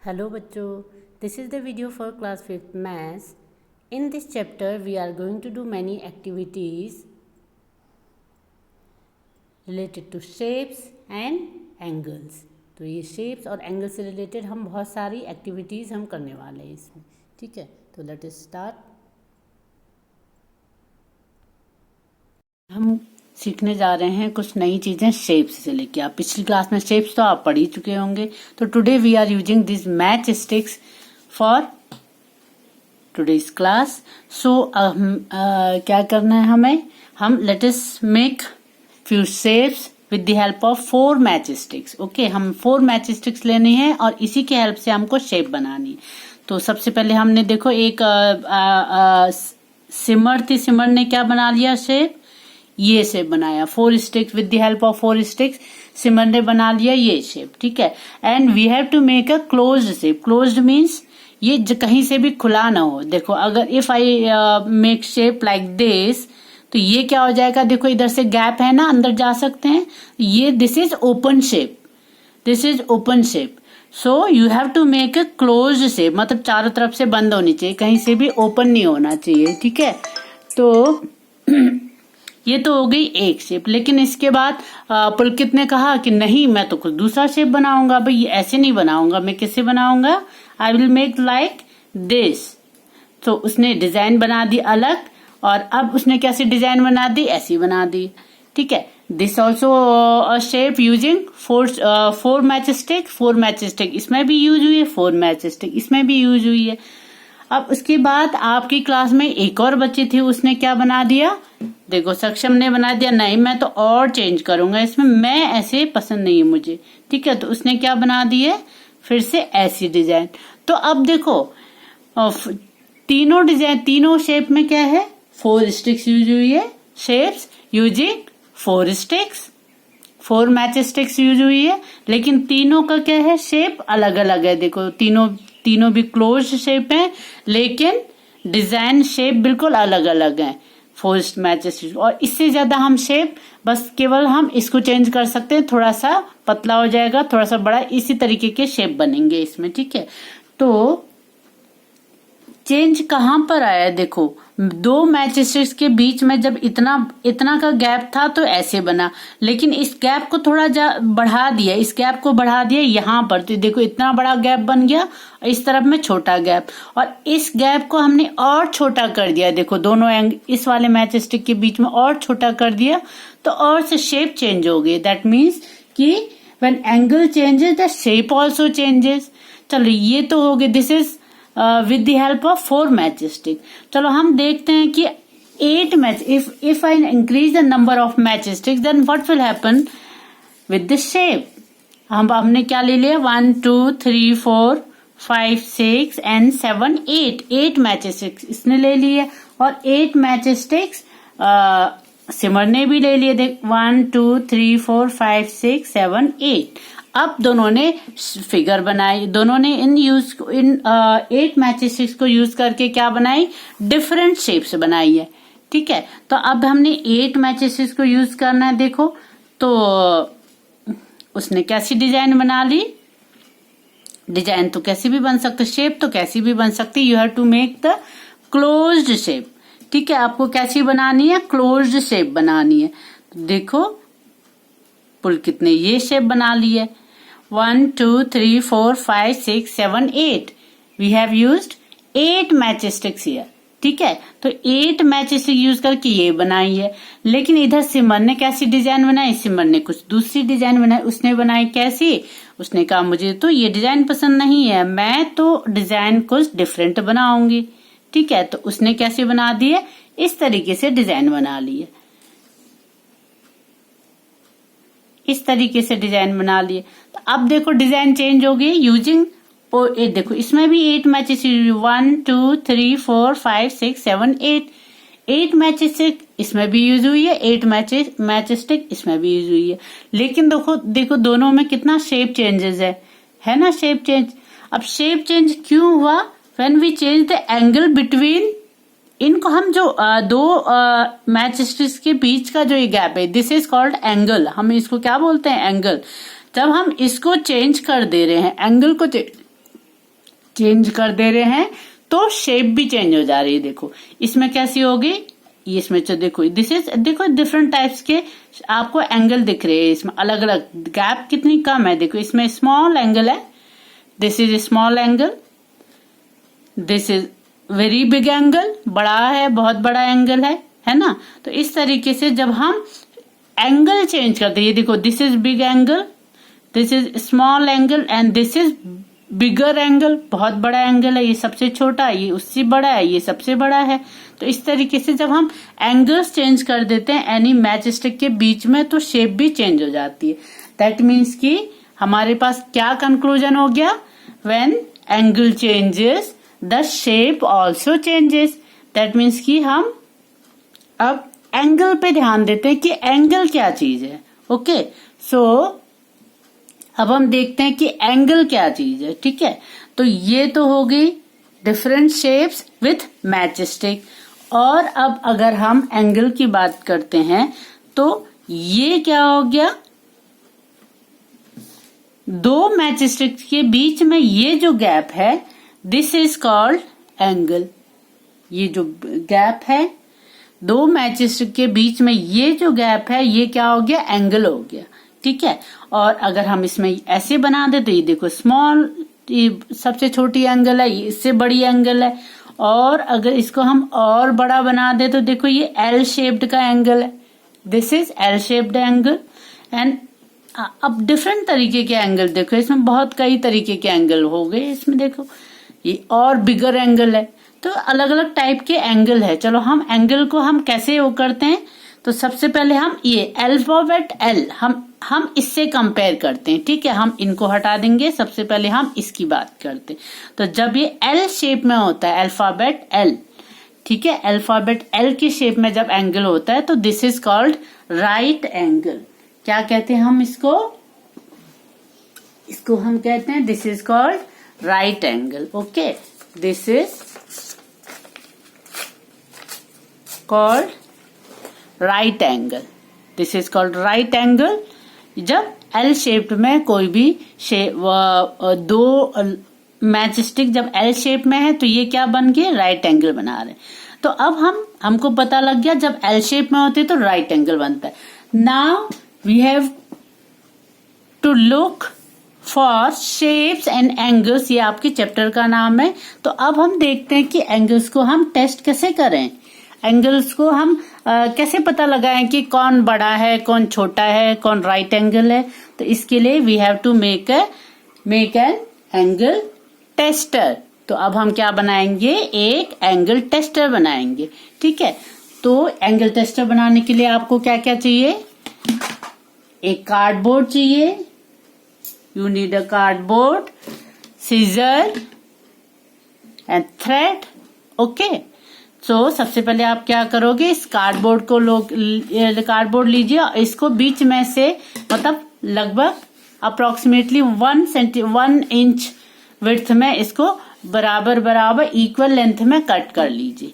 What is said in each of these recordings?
Hello बच्चों, this is the video for class 5th maths. In this chapter we are going to do many activities related to shapes and angles. तो ये shapes और angles से related हम बहुत सारी activities हम करने वाले हैं इसमें, ठीक है। तो let us start. हम सीखने जा रहे हैं कुछ नई चीजें शेप्स से लेके। आप पिछली क्लास में शेप्स तो आप पढ़ ही चुके होंगे। तो today we are using this match sticks for today's class. So क्या करना है हम let us make few shapes with the help of 4 match sticks. Okay, हम 4 मैच स्टिक्स लेनी है और इसी के हेल्प से हमको शेप बनानी है। तो सबसे पहले हमने देखो एक सिमर थी, सिमर ने क्या बना लिया शेप, ये शेप बनाया 4 sticks with the help of 4 sticks. Simar ने बना लिया ये शेप, ठीक है। And we have to make a closed shape. Closed means ये कहीं से भी खुला ना हो। देखो अगर if I make shape like this तो ये क्या हो जाएगा, देखो इधर से गैप है ना, अंदर जा सकते हैं। ये this is open shape, this is open shape. So you have to make a closed shape, मतलब चारों तरफ से बंद होनी चाहिए, कहीं से भी ओपन नहीं होना चाहिए, ठीक है। तो ये तो हो गई एक शेप। लेकिन इसके बाद पुलकित ने कहा कि नहीं, मैं तो कुछ दूसरा शेप बनाऊंगा। भाई ये ऐसे नहीं बनाऊंगा, मैं किससे बनाऊंगा, I will make like this. तो उसने डिजाइन बना दी अलग, और अब उसने कैसी डिजाइन बना दी, ऐसी बना दी, ठीक है। This also shape using 4 match stick. 4 match stick इसमें भी यूज हुई है, 4 मैच स्टिक इसमें भी यूज हुई है। अब उसके बाद आपकी क्लास में एक और बच्ची थी, उसने क्या बना दिया, देखो सक्षम ने बना दिया, नहीं मैं तो और चेंज करूंगा इसमें, मैं ऐसे पसंद नहीं है मुझे, ठीक है। तो उसने क्या बना दिए, फिर से ऐसी डिजाइन। तो अब देखो तीनों डिजाइन, तीनों शेप में क्या है, 4 स्टिक्स यूज हुई है। Shapes using 4 sticks, 4 match sticks use हुई है। लेकिन तीनों का क्या है, शेप अलग अलग है। देखो तीनों भी क्लोज शेप है, लेकिन डिजाइन शेप बिल्कुल अलग अलग है 4 मैच स्टिक्स। और इससे ज्यादा हम शेप बस केवल हम इसको चेंज कर सकते हैं, थोड़ा सा पतला हो जाएगा, थोड़ा सा बड़ा, इसी तरीके के शेप बनेंगे इसमें, ठीक है। तो चेंज कहां पर आया, देखो 2 मैच स्टिक्स के बीच में जब इतना का गैप था तो ऐसे बना, लेकिन इस गैप को थोड़ा बढ़ा दिया, इस गैप को बढ़ा दिया यहाँ पर, तो देखो इतना बड़ा गैप बन गया, इस तरफ में छोटा गैप, और इस गैप को हमने और छोटा कर दिया। देखो दोनों इस वाले मैच स्टिक के बीच में और छोटा कर दिया, तो और से शेप चेंज हो गई। दैट मीन्स कि when angle changes the shape also changes. चलो ये तो हो गए, this is with the help of 4 match stick. चलो हम देखते हैं कि 8 match, if I increase the number of match sticks then what will happen with the shape. हमने क्या ले लिया, 1 2 3 4 5 6 and 7 8 मैच स्टिक्स इसने ले लिए, और 8 मैच स्टिक्स सिमर ने भी ले लिए। देख 1 2 3 4 5 6 7 8। अब दोनों ने फिगर बनाई, दोनों ने इन 8 मैच स्टिक्स को यूज करके क्या बनाई, डिफरेंट शेप्स बनाई है, ठीक है। तो अब हमने 8 मैच स्टिक्स को यूज करना है। देखो तो उसने कैसी डिजाइन बना ली, डिजाइन तो कैसी भी बन सकती, शेप तो कैसी भी बन सकती। You have to make the closed shape, ठीक है। आपको कैसी बनानी है, क्लोज्ड शेप बनानी है। तो देखो पुलकित ने ये शेप बना ली है, 1 2 3 4 5 6 7 8। We have used 8 match sticks here, ठीक है। तो 8 मैच स्टिक यूज करके ये बनाई है। लेकिन इधर सिमर ने कैसी डिजाइन बनाई, सिमर ने कुछ दूसरी डिजाइन बनाई। उसने बनाई कैसी, उसने कहा मुझे तो ये डिजाइन पसंद नहीं है, मैं तो डिजाइन कुछ डिफरेंट बनाऊंगी, ठीक है। तो उसने कैसे बना दी है, इस तरीके से डिजाइन बना ली है, इस तरीके से डिजाइन बना लिए। तो अब देखो डिजाइन चेंज हो गई यूजिंग, और देखो इसमें भी 8 मैचेस, 1 2 3 4 5 6 7 8 मैचेस इसमें भी यूज हुई है, 8 मैच स्टिक इसमें भी यूज हुई है। लेकिन देखो दोनों में कितना शेप चेंजेस है ना, शेप चेंज। अब शेप चेंज क्यों हुआ, when we change the angle between, इनको हम जो 2 मैच स्टिक्स के बीच का जो ये गैप है, दिस इज कॉल्ड एंगल। हम इसको क्या बोलते हैं, एंगल। जब हम इसको चेंज कर दे रहे हैं, एंगल को चेंज कर दे रहे हैं तो शेप भी चेंज हो जा रही है। देखो इसमें कैसी होगी, ये इसमें तो देखो देखो डिफरेंट टाइप्स के आपको एंगल दिख रहे हैं, इसमें अलग अलग गैप कितनी कम है। देखो इसमें स्मॉल एंगल है, this is small angle, this is very big angle, बड़ा है, बहुत बड़ा एंगल है ना। तो इस तरीके से जब हम एंगल चेंज करते हैं, ये देखो this is big angle, this is small angle and this is bigger angle, बहुत बड़ा एंगल है, ये सबसे छोटा है, ये उससे बड़ा है, ये सबसे बड़ा है। तो इस तरीके से जब हम एंगल्स चेंज कर देते हैं एनी मैच स्टिक के बीच में तो शेप भी चेंज हो जाती है। दैट मीन्स कि हमारे पास क्या कंक्लूजन हो गया, when angle changes the shape also changes. That means कि हम अब एंगल पे ध्यान देते हैं कि एंगल क्या चीज है। ओके, सो अब हम देखते हैं कि एंगल क्या चीज है। ठीक है, तो ये तो हो गई different shapes with match stick. और अब अगर हम एंगल की बात करते हैं तो ये क्या हो गया, दो मैच स्टिक के बीच में ये जो गैप है दिस इज कॉल्ड एंगल। ये जो गैप है दो मैच स्टिक के बीच में ये जो गैप है ये क्या हो गया, एंगल हो गया। ठीक है, और अगर हम इसमें ऐसे बना दे तो ये देखो स्मॉल, ये सबसे छोटी एंगल है, ये इससे बड़ी एंगल है। और अगर इसको हम और बड़ा बना दे तो देखो ये एल शेप्ड का एंगल है, this is L shaped angle. And अब डिफरेंट तरीके के एंगल देखो, इसमें बहुत कई तरीके के एंगल हो गए। इसमें देखो ये और बिगर एंगल है, तो अलग अलग टाइप के एंगल है। चलो हम एंगल को हम कैसे वो करते हैं, तो सबसे पहले हम ये अल्फाबेट एल हम इससे कंपेयर करते हैं। ठीक है, हम इनको हटा देंगे, सबसे पहले हम इसकी बात करते हैं। तो जब ये एल शेप में होता है अल्फाबेट एल, ठीक है, अल्फाबेट एल की शेप में जब एंगल होता है तो this is called right angle. क्या कहते हैं हम इसको हम कहते हैं this is called right angle. Okay, this is called right angle, this is called right angle. जब एल शेप में कोई भी दो मैच स्टिक जब एल शेप में है तो ये क्या बन गए, राइट एंगल बना रहे। तो अब हमको पता लग गया जब एल शेप में होते तो राइट एंगल बनता है। Now we have to look for shapes and angles, ये आपके चैप्टर का नाम है। तो अब हम देखते हैं कि एंगल्स को हम टेस्ट कैसे करें, एंगल्स को हम कैसे पता लगाएं कि कौन बड़ा है, कौन छोटा है, कौन राइट एंगल है। तो इसके लिए we have to make an angle tester. तो अब हम क्या बनाएंगे, एक एंगल टेस्टर बनाएंगे। ठीक है, तो एंगल टेस्टर बनाने के लिए आपको क्या क्या चाहिए, एक कार्डबोर्ड चाहिए, you need a cardboard, scissor and thread. Okay, so सबसे पहले आप क्या करोगे, इस कार्डबोर्ड को कार्डबोर्ड लीजिए और इसको बीच में से मतलब लगभग अप्रोक्सीमेटली 1 इंच विड्थ में इसको बराबर इक्वल लेंथ में कट कर लीजिए।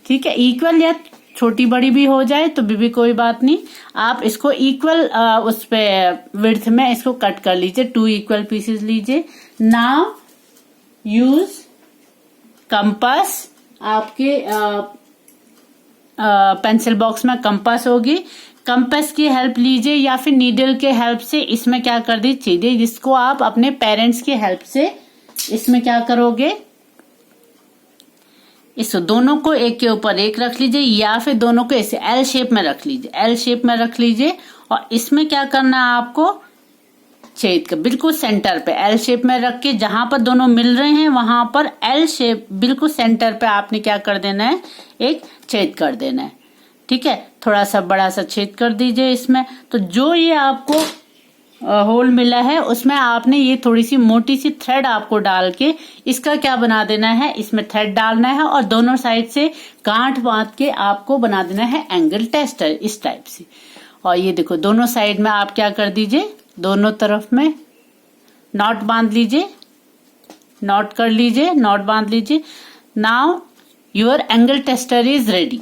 ठीक है, इक्वल या छोटी बड़ी भी हो जाए तो भी कोई बात नहीं, आप इसको इक्वल उस पे विड्थ में इसको कट कर लीजिए, 2 इक्वल पीसेस लीजिए। नाउ यूज कंपास, आपके पेंसिल बॉक्स में कंपास होगी, कंपास की हेल्प लीजिए या फिर नीडल के हेल्प से इसमें क्या कर दीजिए, जिसको आप अपने पेरेंट्स की हेल्प से इसमें क्या करोगे, इस दोनों को एक के ऊपर एक रख लीजिए या फिर दोनों को ऐसे एल शेप में रख लीजिए, एल शेप में रख लीजिए। और इसमें क्या करना है आपको, छेद का बिल्कुल सेंटर पे एल शेप में रख के जहां पर दोनों मिल रहे हैं वहां पर एल शेप बिल्कुल सेंटर पे आपने क्या कर देना है, एक छेद कर देना है। ठीक है, थोड़ा सा बड़ा सा छेद कर दीजिए इसमें। तो जो ये आपको होल मिला है उसमें आपने ये थोड़ी सी मोटी सी थ्रेड आपको डाल के इसका क्या बना देना है, इसमें थ्रेड डालना है और दोनों साइड से गांठ बांध के आपको बना देना है एंगल टेस्टर इस टाइप से। और ये देखो दोनों साइड में आप क्या कर दीजिए, दोनों तरफ में नॉट बांध लीजिए, नॉट कर लीजिए, नॉट बांध लीजिए। Now your angle tester is ready.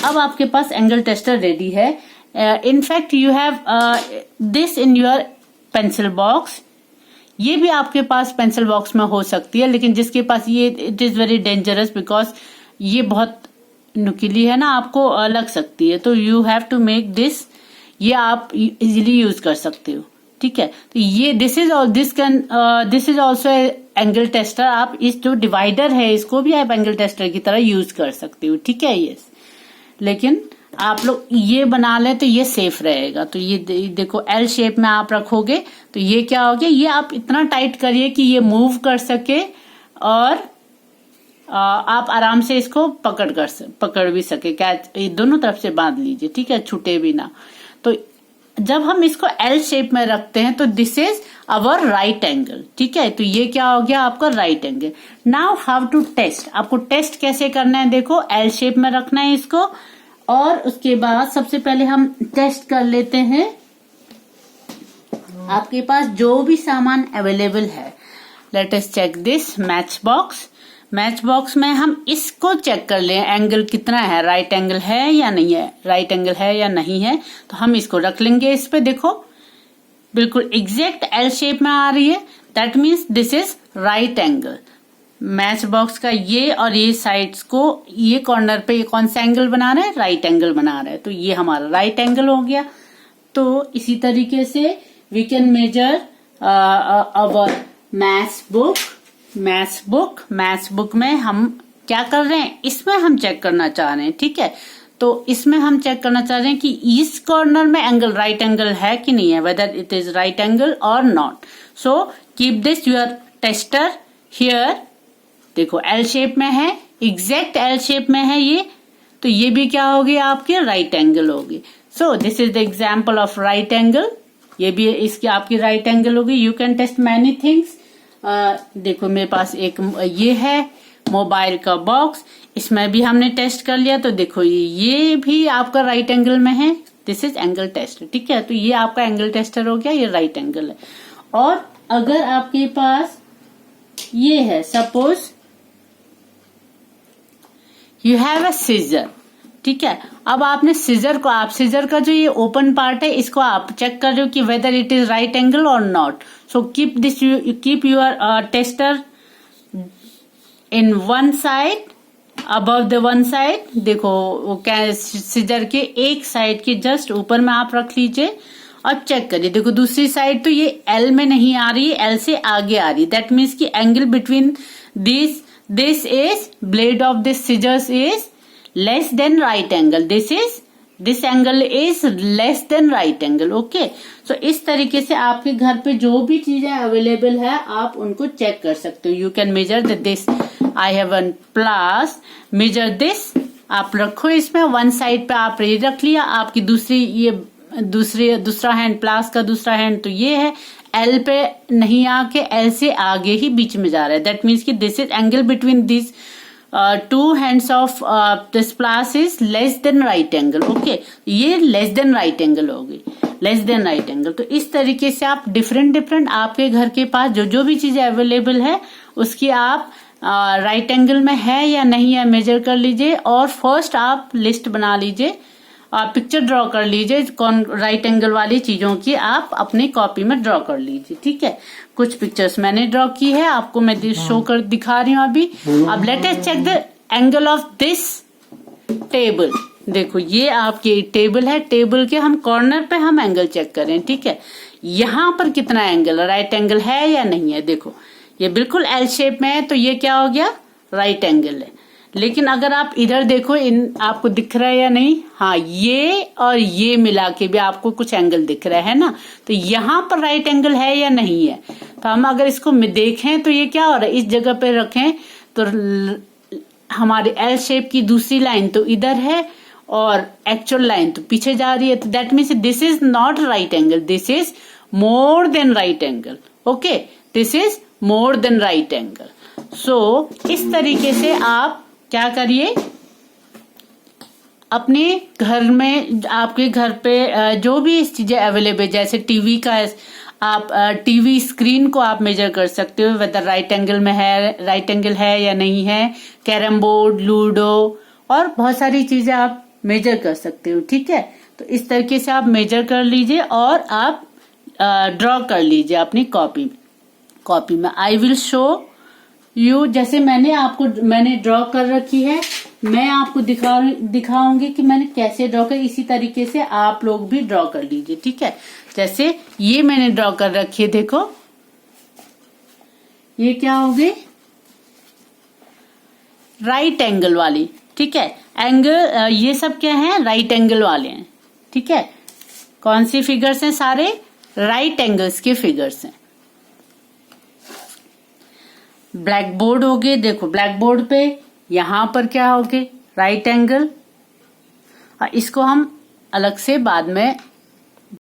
अब आपके पास एंगल टेस्टर रेडी है। In fact you have this in your pencil box. ये भी आपके पास पेंसिल बॉक्स में हो सकती है, लेकिन जिसके पास ये, it is very dangerous because ये बहुत नुकीली है ना, आपको लग सकती है। तो you have to make this, ये आप इजीली यूज कर सकते हो, ठीक है। तो ये this is also angle tester. आप इस जो डिवाइडर है इसको भी आप एंगल टेस्टर की तरह यूज कर सकते हो, ठीक है। यस, लेकिन आप लोग ये बना ले तो ये सेफ रहेगा। तो ये देखो एल शेप में आप रखोगे तो ये क्या हो गया, ये आप इतना टाइट करिए कि ये मूव कर सके और आप आराम से इसको पकड़ भी सके, कैच दोनों तरफ से बांध लीजिए, ठीक है, छूटे भी ना। तो जब हम इसको एल शेप में रखते हैं तो this is our right angle, ठीक है। तो ये क्या हो गया आपका right angle. Now how to test, आपको टेस्ट कैसे करना है, देखो एल शेप में रखना है इसको, और उसके बाद सबसे पहले हम टेस्ट कर लेते हैं आपके पास जो भी सामान अवेलेबल है। Let us check this match box. Match box में हम इसको चेक कर लें एंगल कितना है, राइट एंगल है या नहीं है, राइट एंगल है या नहीं है। तो हम इसको रख लेंगे इस पे, देखो बिल्कुल एग्जैक्ट एल शेप में आ रही है, that means this is right angle. Match box का ये और ये साइड्स को, ये कॉर्नर पे ये कौन सा एंगल बना रहा है, राइट एंगल बना रहा है, तो ये हमारा राइट एंगल हो गया। तो इसी तरीके से we can measure our maths book में हम क्या कर रहे हैं, इसमें हम चेक करना चाह रहे हैं, ठीक है। तो इसमें हम चेक करना चाह रहे हैं कि इस कॉर्नर में एंगल राइट एंगल है कि नहीं है, whether it is right angle और not. So keep this your tester here. देखो एल शेप में है, एग्जैक्ट एल शेप में है ये, तो ये भी क्या होगी आपके राइट एंगल होगी। So this is the example of right angle, ये भी इसकी आपकी राइट एंगल होगी। You can test many things. देखो मेरे पास एक ये है मोबाइल का बॉक्स, इसमें भी हमने टेस्ट कर लिया, तो देखो ये भी आपका राइट एंगल में है, दिस इज एंगल टेस्टर, ठीक है। तो ये आपका एंगल टेस्टर हो गया, ये राइट एंगल है। और अगर आपके पास ये है, suppose you have a seizure, ठीक है। अब आपने सीजर का जो ये ओपन पार्ट है इसको आप चेक कर रहे हो कि whether it is right angle और not. So keep your tester in one side, above the one side. देखो सीजर के एक साइड के जस्ट ऊपर में आप रख लीजिए और चेक करिए। देखो दूसरी साइड तो ये एल में नहीं आ रही है, एल से आगे आ रही है, दैट मीन्स की angle between this is blade of this scissors is less than right angle, this angle is less than right angle, okay। so इस तरीके से आपके घर पे जो भी चीजें अवेलेबल है आप उनको चेक कर सकते हो। You can measure this, I have one pliers, measure this, आप रखो इसमें वन साइड पे आप ये रख लिया, आपकी दूसरा हैंड प्लास का दूसरा हैंड तो ये है, एल पे नहीं आके एल से आगे ही बीच में जा रहा है, दैट मीन्स कि this is angle between this two hands of this plus is less than right angle, okay। ये less than right angle होगी, less than right angle। तो इस तरीके से आप डिफरेंट आपके घर के पास जो भी चीजें अवेलेबल है उसकी आप राइट एंगल में है या नहीं है मेजर कर लीजिए, और फर्स्ट आप लिस्ट बना लीजिए, पिक्चर ड्रॉ कर लीजिए कौन राइट एंगल वाली चीजों की, आप अपनी कॉपी में ड्रॉ कर लीजिए, ठीक है। कुछ पिक्चर्स मैंने ड्रॉ की है, आपको मैं शो कर दिखा रही हूँ अभी। अब let us check the angle of this table. देखो ये आपकी टेबल है, टेबल के हम कॉर्नर पे हम एंगल चेक करें, ठीक है। यहाँ पर कितना एंगल, राइट एंगल है या नहीं है, देखो ये बिल्कुल एल शेप में है, तो ये क्या हो गया, राइट एंगल है। लेकिन अगर आप इधर देखो, आपको दिख रहा है या नहीं, हाँ ये और ये मिला के भी आपको कुछ एंगल दिख रहा है ना, तो यहाँ पर राइट एंगल है या नहीं है। तो हम अगर इसको देखें तो ये क्या हो रहा है, इस जगह पे रखें तो हमारी एल शेप की दूसरी लाइन तो इधर है और एक्चुअल लाइन तो पीछे जा रही है, तो that means this is not right angle, this is more than right angle, okay, this is more than right angle. So इस तरीके से आप क्या करिए, अपने घर में, आपके घर पे जो भी चीजें अवेलेबल, जैसे टीवी का आप टीवी स्क्रीन को आप मेजर कर सकते हो वेदर राइट एंगल में है, राइट एंगल है या नहीं है, कैरम बोर्ड, लूडो और बहुत सारी चीजें आप मेजर कर सकते हो, ठीक है। तो इस तरीके से आप मेजर कर लीजिए और आप ड्रॉ कर लीजिए अपनी कॉपी में। कॉपी में। आई विल शो यू, जैसे मैंने ड्रॉ कर रखी है, मैं आपको दिखाऊंगी कि मैंने कैसे ड्रॉ कर, इसी तरीके से आप लोग भी ड्रॉ कर लीजिए, ठीक है। जैसे ये मैंने ड्रॉ कर रखी है, देखो ये क्या हो गई, राइट एंगल वाली, ठीक है। एंगल ये सब क्या है, राइट एंगल वाले हैं, ठीक है। कौन सी फिगर्स हैं, सारे राइट एंगल्स के फिगर्स हैं। ब्लैक बोर्ड हो गए, देखो ब्लैक बोर्ड पे यहां पर क्या हो गए, राइट एंगल। इसको हम अलग से बाद में